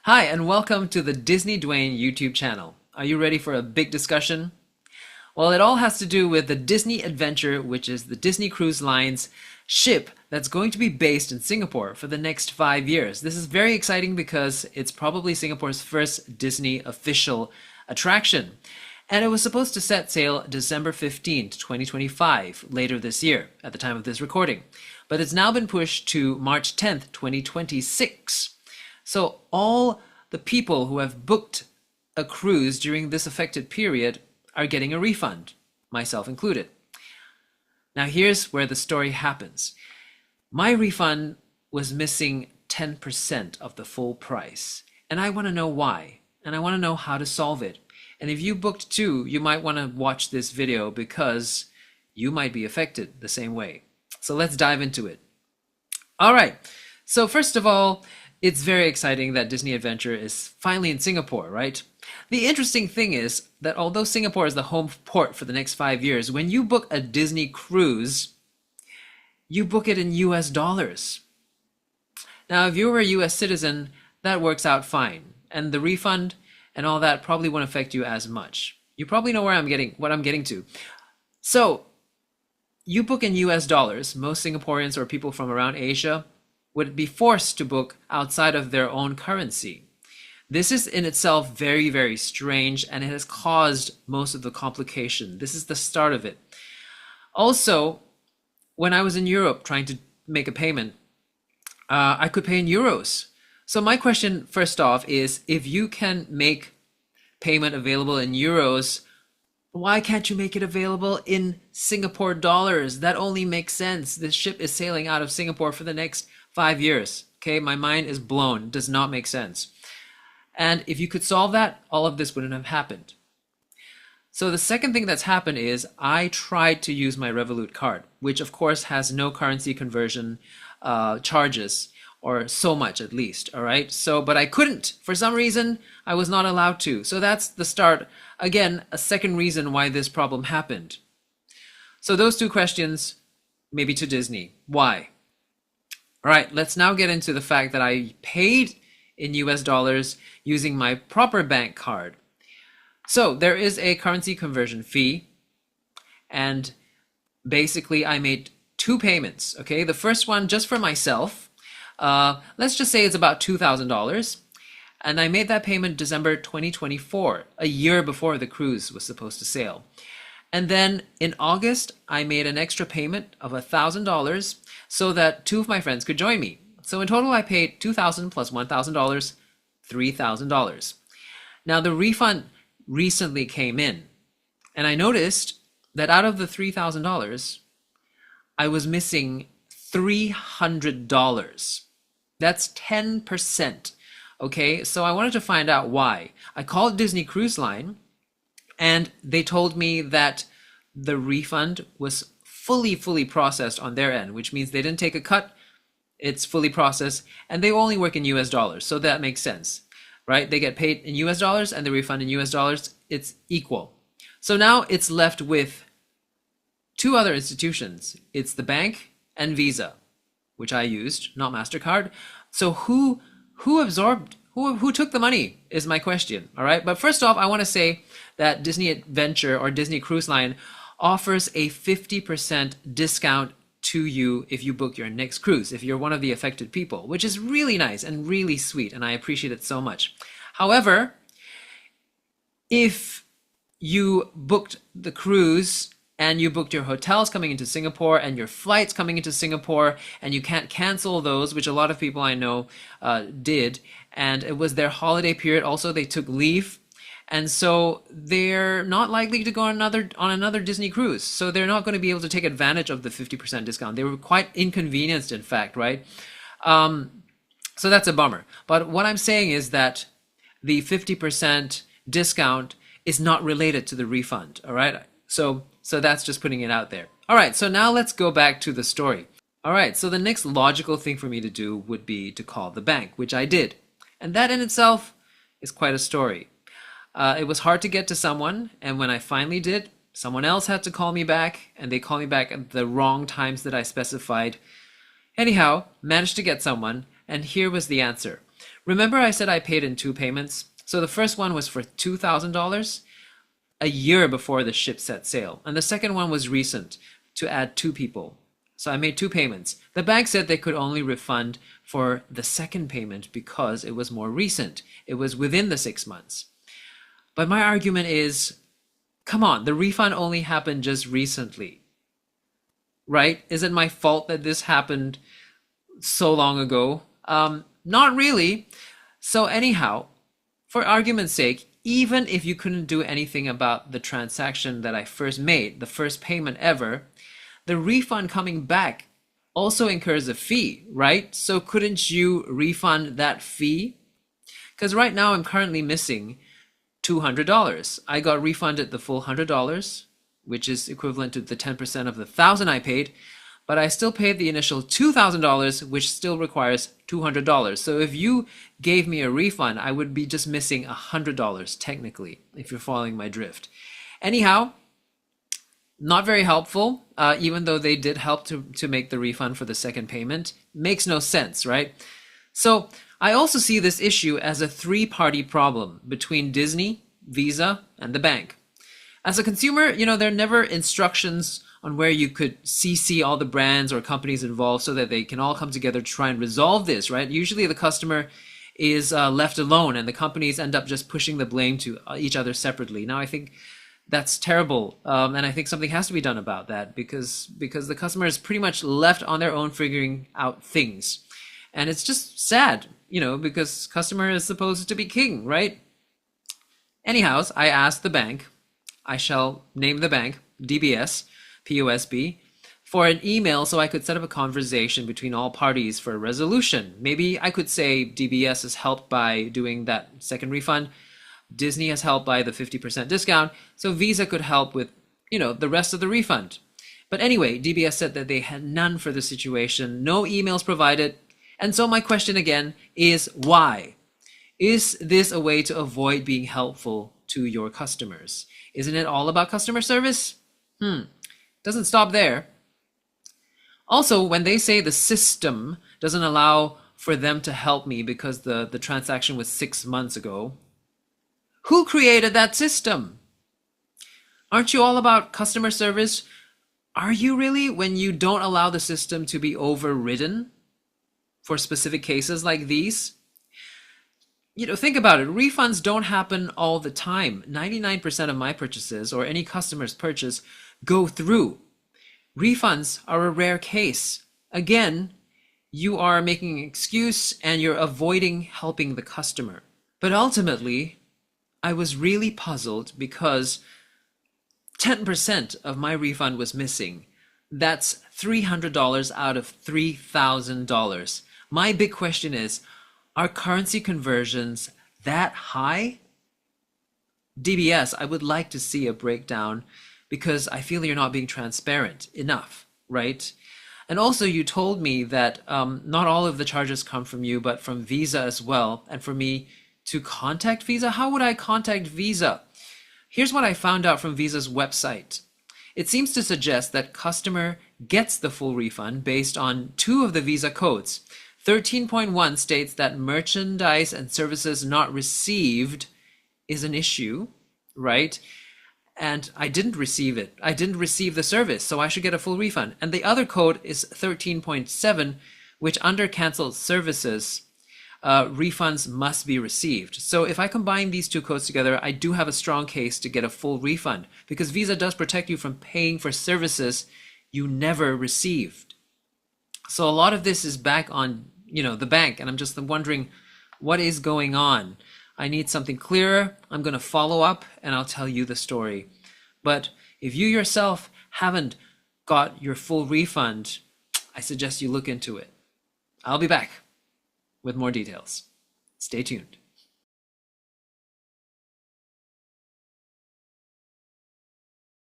Hi, and welcome to the Disney Dwayne YouTube channel. Are you ready for a big discussion? Well, it all has to do with the Disney Adventure, which is the Disney Cruise Line's ship that's going to be based in Singapore for the next 5 years. This is very exciting because it's probably Singapore's first Disney official attraction. And it was supposed to set sail December 15th, 2025, later this year, at the time of this recording. But it's now been pushed to March 10th, 2026. So all the people who have booked a cruise during this affected period are getting a refund, myself included. Now here's where the story happens. My refund was missing 10% of the full price, and I want to know why, and I want to know how to solve it. And if you booked too, you might want to watch this video because you might be affected the same way. So let's dive into it. All right, so first of all, it's very exciting that Disney Adventure is finally in Singapore, right? The interesting thing is that although Singapore is the home port for the next 5 years, when you book a Disney cruise, you book it in US dollars. Now, if you were a US citizen, that works out fine. And the refund and all that probably won't affect you as much. You probably know what I'm getting to. So, you book in US dollars. Most Singaporeans or people from around Asia would be forced to book outside of their own currency. This is in itself very, very strange, and it has caused most of the complication. This is the start of it. Also, when I was in Europe trying to make a payment, I could pay in euros. So my question first off is, if you can make payment available in euros, why can't you make it available in Singapore dollars? That only makes sense. This ship is sailing out of Singapore for the next 5 years. Okay, my mind is blown. It does not make sense. And if you could solve that, all of this wouldn't have happened. So the second thing that's happened is I tried to use my Revolut card, which of course has no currency conversion charges, or so much at least, all right? So, but I couldn't. For some reason, I was not allowed to. So that's the start. Again, a second reason why this problem happened. So those two questions, maybe to Disney. Why? All right, let's now get into the fact that I paid in US dollars using my proper bank card. So there is a currency conversion fee, and basically I made two payments, okay? The first one just for myself, let's just say it's about $2,000, and I made that payment December 2024, a year before the cruise was supposed to sail. And then in August, I made an extra payment of $1,000 so that two of my friends could join me. So in total, I paid $2,000 plus $1,000, $3,000. Now the refund recently came in, and I noticed that out of the $3,000, I was missing $300. That's 10%. Okay, so I wanted to find out why. I called Disney Cruise Line, and they told me that the refund was fully processed on their end, which means they didn't take a cut. It's fully processed, and they only work in US dollars, so that makes sense, right? They get paid in US dollars and the refund in US dollars. It's equal. So now it's left with two other institutions. It's the bank and Visa, which I used, not MasterCard. So who took the money is my question, all right? But first off, I want to say that Disney Adventure or Disney Cruise Line offers a 50% discount to you if you book your next cruise, if you're one of the affected people, which is really nice and really sweet, and I appreciate it so much. However, if you booked the cruise and you booked your hotels coming into Singapore and your flights coming into Singapore, and you can't cancel those, which a lot of people I know did, and it was their holiday period. Also, they took leave, and so they're not likely to go on another Disney cruise. So they're not going to be able to take advantage of the 50% discount. They were quite inconvenienced, in fact, right? So that's a bummer. But what I'm saying is that the 50% discount is not related to the refund, all right? So that's just putting it out there. All right, so now let's go back to the story. All right, so the next logical thing for me to do would be to call the bank, which I did. And that in itself is quite a story. It was hard to get to someone, and when I finally did, someone else had to call me back, and they called me back at the wrong times that I specified. Anyhow, managed to get someone, and here was the answer. Remember I said I paid in 2 payments? So the first one was for $2,000 a year before the ship set sail. And the second one was recent to add 2 people. So I made 2 payments. The bank said they could only refund for the second payment because it was more recent. It was within the 6 months. But my argument is, come on, the refund only happened just recently, right? Is it my fault that this happened so long ago? Not really. So anyhow, for argument's sake, even if you couldn't do anything about the transaction that I first made, the first payment ever, the refund coming back also incurs a fee, right? So couldn't you refund that fee? Because right now I'm currently missing $200. I got refunded the full $100, which is equivalent to the 10% of the 1,000 I paid, but I still paid the initial $2,000, which still requires $200. So if you gave me a refund, I would be just missing $100 technically, if you're following my drift. Anyhow, not very helpful, even though they did help to make the refund for the second payment. Makes no sense, right? So I also see this issue as a three-party problem between Disney, Visa, and the bank. As a consumer, there are never instructions on where you could CC all the brands or companies involved so that they can all come together to try and resolve this, right? Usually the customer is left alone and the companies end up just pushing the blame to each other separately. Now, I think that's terrible, and I think something has to be done about that because the customer is pretty much left on their own figuring out things. And it's just sad, because customer is supposed to be king, right? Anyhow, I asked the bank, I shall name the bank, DBS, POSB, for an email so I could set up a conversation between all parties for a resolution. Maybe I could say DBS is helped by doing that second refund, Disney has helped by the 50% discount, so Visa could help with, the rest of the refund. But anyway, DBS said that they had none for the situation, no emails provided. And so my question again is why? Is this a way to avoid being helpful to your customers? Isn't it all about customer service? Doesn't stop there. Also, when they say the system doesn't allow for them to help me because the transaction was 6 months ago, who created that system? Aren't you all about customer service? Are you really, when you don't allow the system to be overridden for specific cases like these? Think about it. Refunds don't happen all the time. 99% of my purchases or any customer's purchase go through. Refunds are a rare case. Again, you are making an excuse and you're avoiding helping the customer. But ultimately, I was really puzzled because 10% of my refund was missing. That's $300 out of $3,000. My big question is, are currency conversions that high? DBS, I would like to see a breakdown because I feel you're not being transparent enough, right? And also you told me that not all of the charges come from you, but from Visa as well. And for me to contact Visa, how would I contact Visa? Here's what I found out from Visa's website. It seems to suggest that customer gets the full refund based on 2 of the Visa codes. 13.1 states that merchandise and services not received is an issue, right? And I didn't receive it. I didn't receive the service, so I should get a full refund. And the other code is 13.7, which under canceled services, refunds must be received. So if I combine these 2 codes together, I do have a strong case to get a full refund because Visa does protect you from paying for services you never received. So a lot of this is back on, the bank, and I'm just wondering what is going on. I need something clearer. I'm going to follow up and I'll tell you the story. But if you yourself haven't got your full refund, I suggest you look into it. I'll be back with more details. Stay tuned.